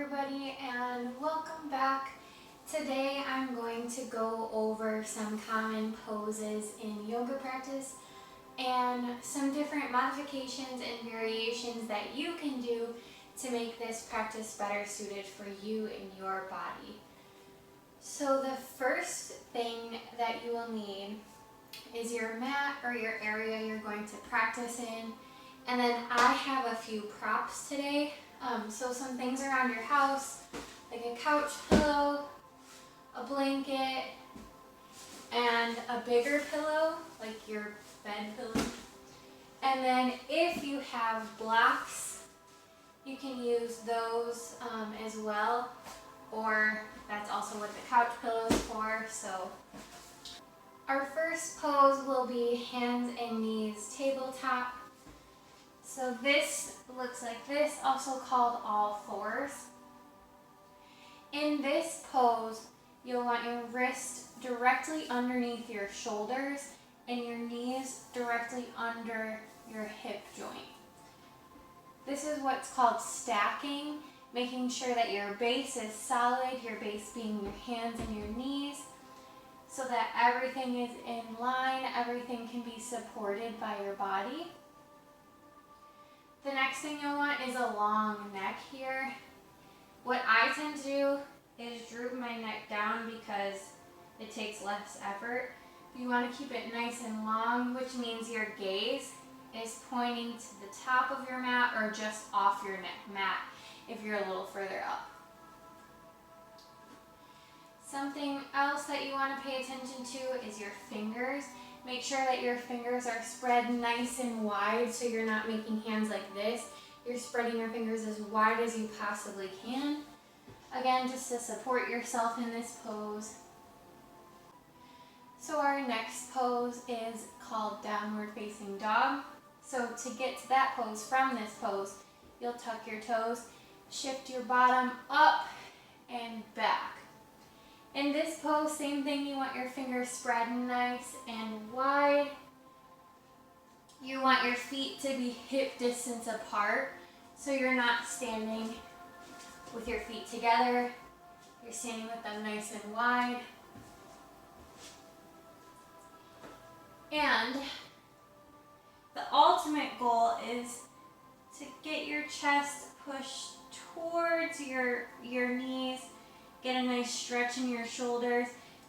everybody, and welcome back. Today I'm going to go over some common poses in yoga practice and some different modifications and variations that you can do to make this practice better suited for you and your body. So the first thing that you will need is your mat or your area you're going to practice in. And then I have a few props today. So some things around your house, like a couch pillow, a blanket, and a bigger pillow, like your bed pillow. And then if you have blocks, you can use those as well, or that's also what the couch pillow is for. So our first pose will be hands and knees tabletop. So this looks like this, also called all fours. In this pose, you'll want your wrist directly underneath your shoulders and your knees directly under your hip joint. This is what's called stacking, making sure that your base is solid, your base being your hands and your knees, so that everything is in line, everything can be supported by your body. The next thing you'll want is a long neck here. What I tend to do is droop my neck down because it takes less effort. You want to keep it nice and long, which means your gaze is pointing to the top of your mat or just off your mat if you're a little further up. Something else that you want to pay attention to is your fingers. Make sure that your fingers are spread nice and wide so you're not making hands like this. You're spreading your fingers as wide as you possibly can. Again, just to support yourself in this pose. So our next pose is called downward facing dog. So to get to that pose from this pose, you'll tuck your toes, shift your bottom up and back. In this pose, same thing, you want your fingers spread nice and wide. You want your feet to be hip distance apart, so you're not standing with your feet together. You're standing with them nice and wide. And the ultimate goal is to get your chest pushed towards your knees. Get a nice stretch in your shoulders,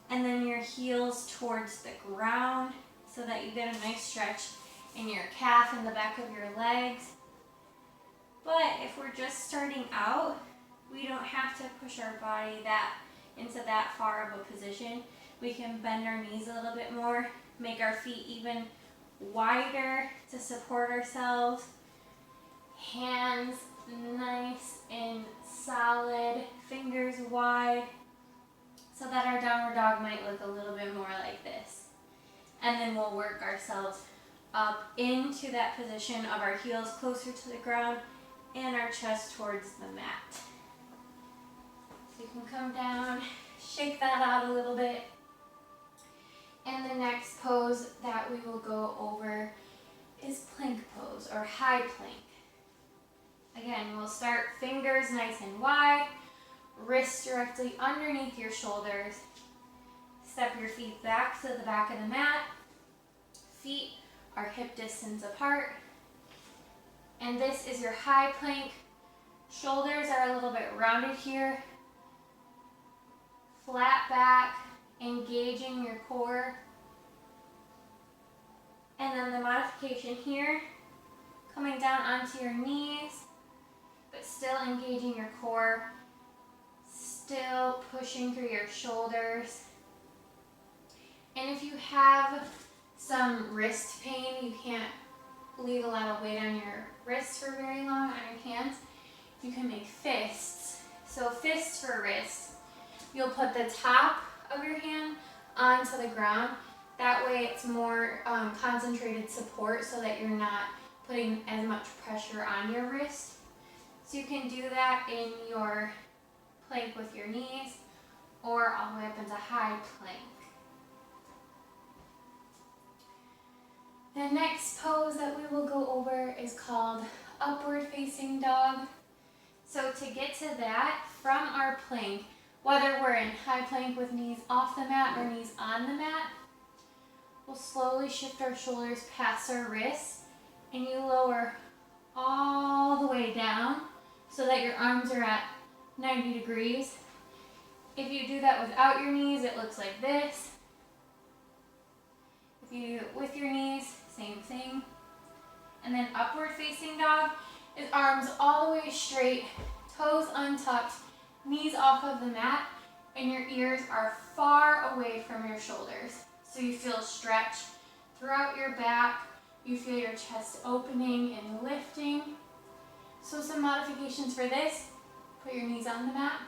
and then your heels towards the ground so that you get a nice stretch in your calf and the back of your legs. But if we're just starting out, we don't have to push our body into that far of a position. We can bend our knees a little bit more, make our feet even wider to support ourselves. Hands nice and solid, fingers wide, so that our downward dog might look a little bit more like this. And then we'll work ourselves up into that position of our heels closer to the ground and our chest towards the mat. So you can come down, shake that out a little bit. And the next pose that we will go over is plank pose or high plank. Again, we'll start fingers nice and wide, wrists directly underneath your shoulders. Step your feet back to the back of the mat. Feet are hip distance apart. And this is your high plank. Shoulders are a little bit rounded here. Flat back, engaging your core. And then the modification here, coming down onto your knees, but still engaging your core, still pushing through your shoulders. And if you have some wrist pain, you can't leave a lot of weight on your wrists for very long, on your hands, you can make fists. So fists for wrists, you'll put the top of your hand onto the ground. That way it's more concentrated support so that you're not putting as much pressure on your wrist. So you can do that in your plank with your knees or all the way up into high plank. The next pose that we will go over is called upward facing dog. So to get to that, from our plank, whether we're in high plank with knees off the mat or knees on the mat, we'll slowly shift our shoulders past our wrists, and you lower all the way down so that your arms are at 90 degrees. If you do that without your knees, it looks like this. If you do it with your knees, same thing. And then upward facing dog is arms all the way straight, toes untucked, knees off of the mat, and your ears are far away from your shoulders. So you feel stretch throughout your back, you feel your chest opening and lifting. So some modifications for this: put your knees on the mat.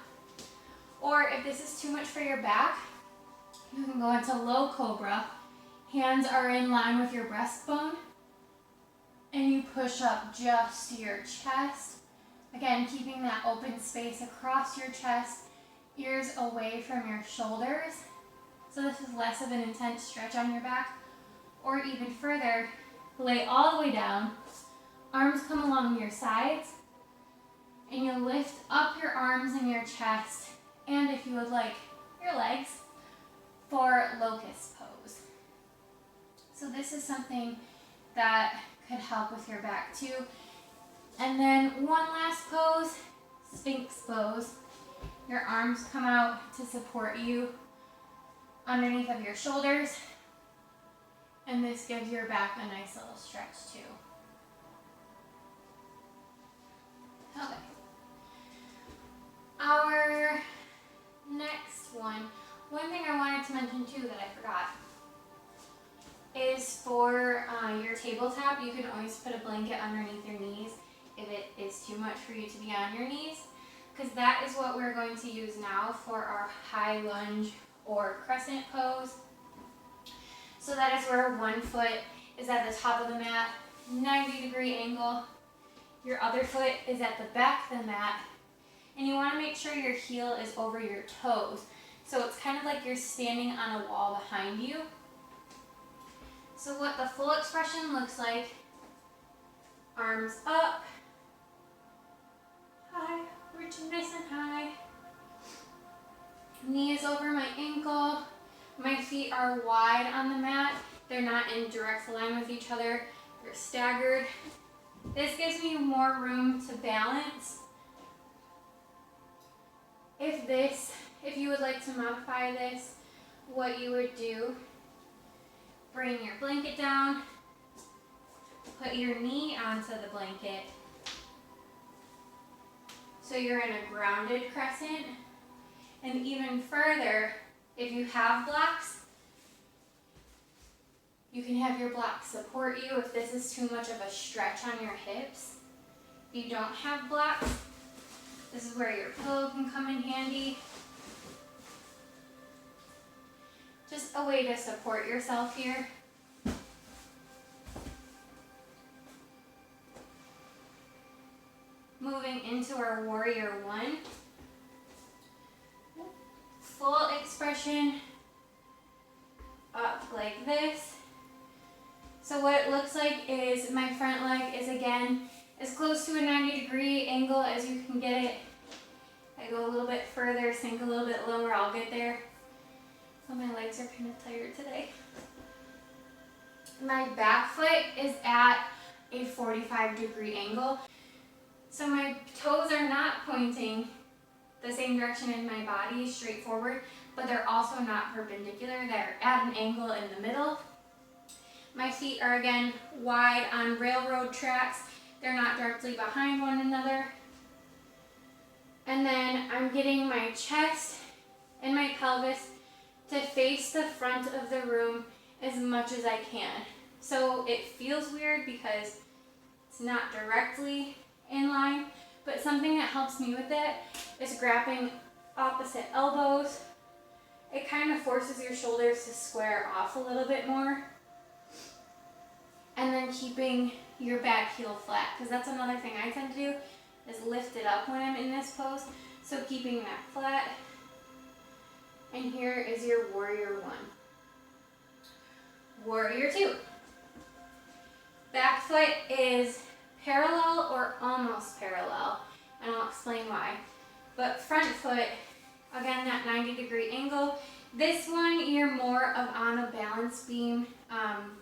Or if this is too much for your back, you can go into low cobra. Hands are in line with your breastbone, and you push up just to your chest. Again, keeping that open space across your chest, ears away from your shoulders. So this is less of an intense stretch on your back. Or even further, lay all the way down, arms come along your sides, and you lift up your arms and your chest, and if you would like, your legs, for locust pose. So this is something that could help with your back too. And then one last pose, Sphinx pose. Your arms come out to support you underneath of your shoulders, and this gives your back a nice little stretch too. Okay. Our next one thing I wanted to mention too that I forgot, is for your tabletop, you can always put a blanket underneath your knees if it is too much for you to be on your knees, because that is what we're going to use now for our high lunge or crescent pose. So that is where one foot is at the top of the mat, 90-degree angle. Your other foot is at the back of the mat, and you want to make sure your heel is over your toes. So it's kind of like you're standing on a wall behind you. So what the full expression looks like: arms up, high, reaching nice and high, knees over my ankle, my feet are wide on the mat, they're not in direct line with each other, they're staggered. This gives me more room to balance. If you would like to modify this, what you would do: bring your blanket down, put your knee onto the blanket, so you're in a grounded crescent. And even further, if you have blocks, you can have your blocks support you if this is too much of a stretch on your hips. If you don't have blocks, this is where your pillow can come in handy. Just a way to support yourself here. Moving into our warrior one. Full expression up like this. So what it looks like is my front leg is again as close to a 90-degree angle as you can get it. I go a little bit further, sink a little bit lower, I'll get there. So my legs are kind of tired today. My back foot is at a 45-degree angle. So my toes are not pointing the same direction in my body, straight forward, but they're also not perpendicular. They're at an angle in the middle. My feet are again wide on railroad tracks. They're not directly behind one another. And then I'm getting my chest and my pelvis to face the front of the room as much as I can. So it feels weird because it's not directly in line, but something that helps me with it is grabbing opposite elbows. It kind of forces your shoulders to square off a little bit more. And then keeping your back heel flat, because that's another thing I tend to do, is lift it up when I'm in this pose. So keeping that flat. And here is your warrior one. Warrior two. Back foot is parallel or almost parallel. and I'll explain why. But front foot, again, that 90-degree angle. This one, you're more of on a balance beam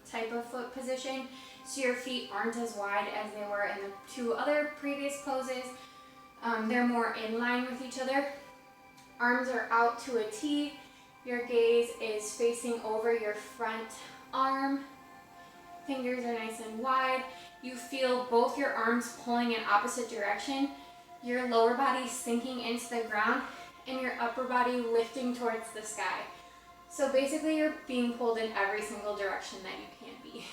type of foot position, so your feet aren't as wide as they were in the two other previous poses. They're more in line with each other. Arms are out to a T. Your gaze is facing over your front arm. Fingers are nice and wide. You feel both your arms pulling in opposite direction. Your lower body sinking into the ground and your upper body lifting towards the sky. So basically you're being pulled in every single direction that you can be.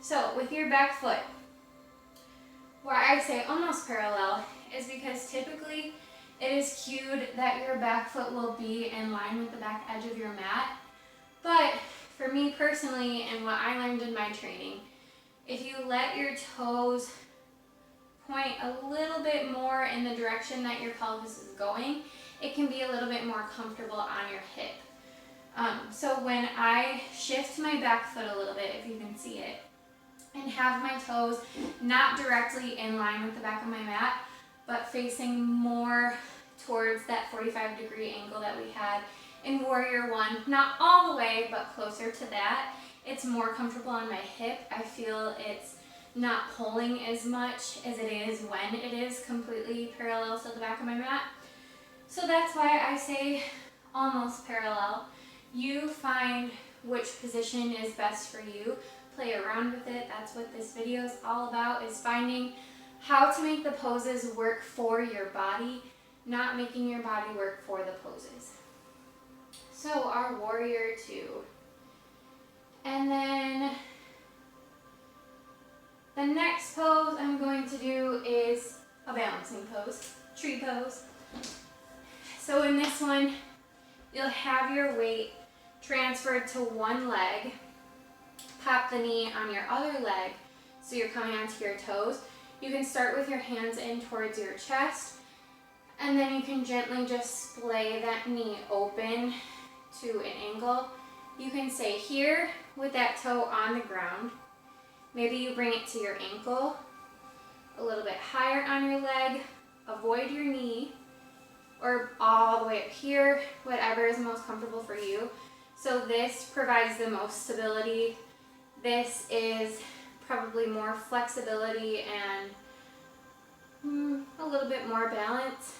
So with your back foot, why I say almost parallel is because typically it is cued that your back foot will be in line with the back edge of your mat. But for me personally, and what I learned in my training, if you let your toes point a little bit more in the direction that your pelvis is going, it can be a little bit more comfortable on your hip. So when I shift my back foot a little bit, if you can see it, and have my toes not directly in line with the back of my mat, but facing more towards that 45-degree angle that we had in Warrior One, not all the way, but closer to that, it's more comfortable on my hip. I feel it's not pulling as much as it is when it is completely parallel to the back of my mat. So that's why I say almost parallel. You find which position is best for you. Play around with it. That's what this video is all about, is finding how to make the poses work for your body, not making your body work for the poses. So our Warrior Two. And then the next pose I'm going to do is a balancing pose, tree pose. So in this one, you'll have your weight transferred to one leg. Pop the knee on your other leg so you're coming onto your toes. You can start with your hands in towards your chest, and then you can gently just splay that knee open to an angle. You can stay here with that toe on the ground. Maybe you bring it to your ankle, a little bit higher on your leg, avoid your knee, or all the way up here, whatever is most comfortable for you. So this provides the most stability. This is probably more flexibility and a little bit more balance.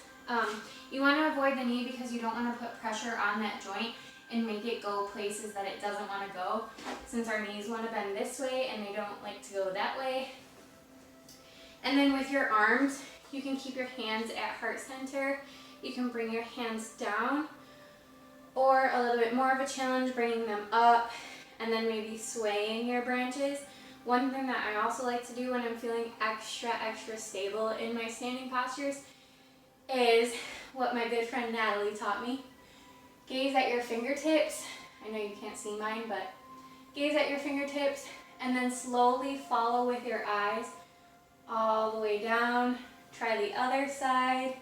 You want to avoid the knee because you don't want to put pressure on that joint and make it go places that it doesn't want to go, since our knees want to bend this way and they don't like to go that way. And then with your arms, you can keep your hands at heart center. You can bring your hands down, or a little bit more of a challenge, bringing them up and then maybe swaying your branches. One thing that I also like to do when I'm feeling extra stable in my standing postures is what my good friend Natalie taught me. Gaze at your fingertips. I know you can't see mine, but gaze at your fingertips and then slowly follow with your eyes all the way down. Try the other side.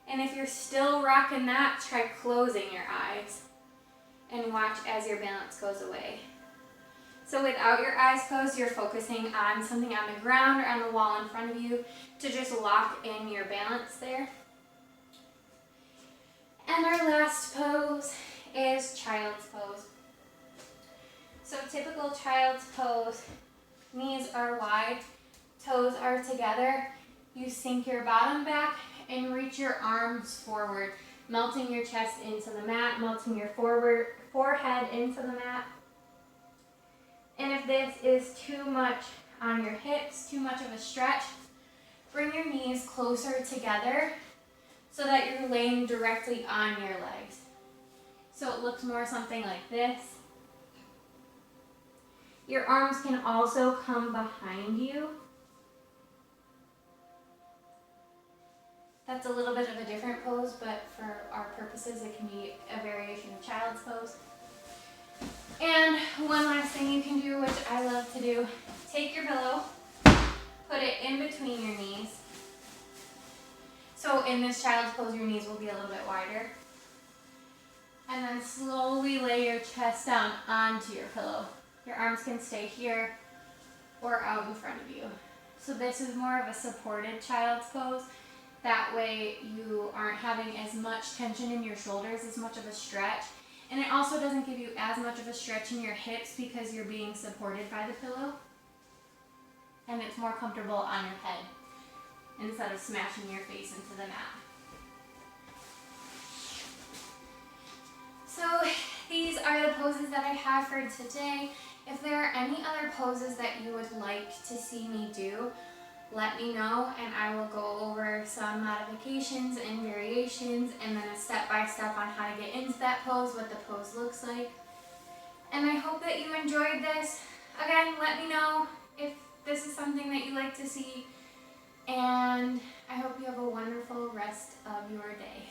And if you're still rocking that, try closing your eyes and watch as your balance goes away. So without your eyes closed, you're focusing on something on the ground or on the wall in front of you to just lock in your balance there. And our last pose is child's pose. So typical child's pose, knees are wide, toes are together. You sink your bottom back and reach your arms forward, melting your chest into the mat, melting your forehead into the mat. And if this is too much on your hips, too much of a stretch, bring your knees closer together so that you're laying directly on your legs. So it looks more something like this. Your arms can also come behind you. That's a little bit of a different pose, but for our purposes, it can be a variation of child's pose. And one last thing you can do, which I love to do, take your pillow, put it in between your knees. So in this child's pose, your knees will be a little bit wider. And then slowly lay your chest down onto your pillow. Your arms can stay here or out in front of you. So this is more of a supported child's pose. That way you aren't having as much tension in your shoulders, as much of a stretch. And it also doesn't give you as much of a stretch in your hips because you're being supported by the pillow. And it's more comfortable on your head instead of smashing your face into the mat. So these are the poses that I have for today. If there are any other poses that you would like to see me do, let me know and I will go over some modifications and variations and then a step-by-step on how to get into that pose, what the pose looks like. And I hope that you enjoyed this. Again, let me know if this is something that you like to see, and I hope you have a wonderful rest of your day.